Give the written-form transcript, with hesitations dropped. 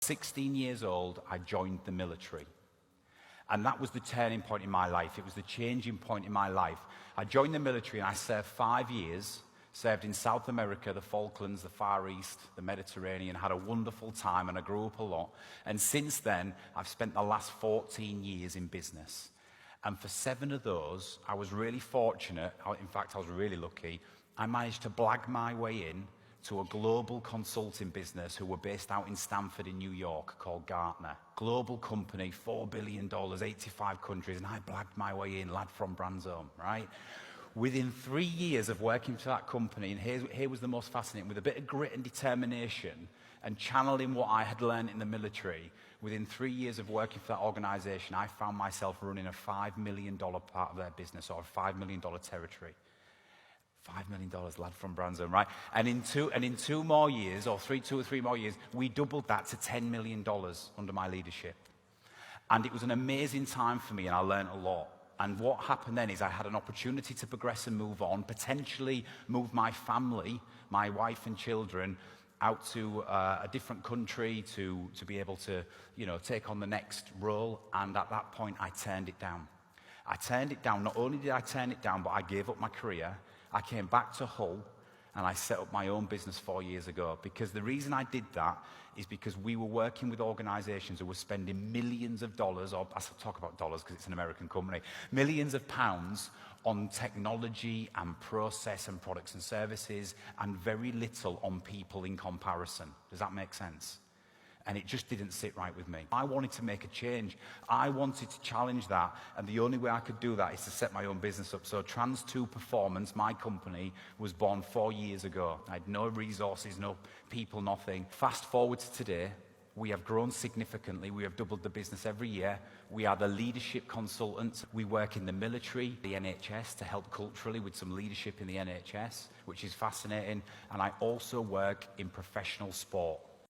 16 years old, I joined the military. And that was the turning point in my life. It was the changing point in my life. I joined the military and I served 5 years, served in South America, the Falklands, the Far East, the Mediterranean, had a wonderful time, and I grew up a lot. And since then, I've spent the last 14 years in business. And for 7 of those, I was really fortunate. In fact, I was really lucky. I managed to blag my way in to a global consulting business who were based out in Stamford in New York called Gartner. Global company, $4 billion, 85 countries, and I blagged my way in, lad from Brandsome, right? Within 3 years of working for that company, and here was the most fascinating, with a bit of grit and determination and channeling what I had learned in the military, within 3 years of working for that organization, I found myself running a $5 million part of their business, or a $5 million territory. $5 million, lad from Brandsome, right? And in 2 more years, or 2 or 3 more years, we doubled that to $10 million under my leadership. And it was an amazing time for me, and I learned a lot. And what happened then is I had an opportunity to progress and move on, potentially move my family, my wife and children, out to a different country to be able to, take on the next role. And at that point, I turned it down. I turned it down. Not only did I turn it down, but I gave up my career. I came back to Hull and I set up my own business 4 years ago, because the reason I did that is because we were working with organizations who were spending millions of dollars, or I talk about dollars because it's an American company, millions of pounds on technology and process and products and services, and very little on people in comparison. Does that make sense? And it just didn't sit right with me. I wanted to make a change. I wanted to challenge that, and the only way I could do that is to set my own business up. So Trans2 Performance, my company, was born 4 years ago. I had no resources, no people, nothing. Fast forward to today, we have grown significantly. We have doubled the business every year. We are the leadership consultants. We work in the military, the NHS, to help culturally with some leadership in the NHS, which is fascinating. And I also work in professional sport.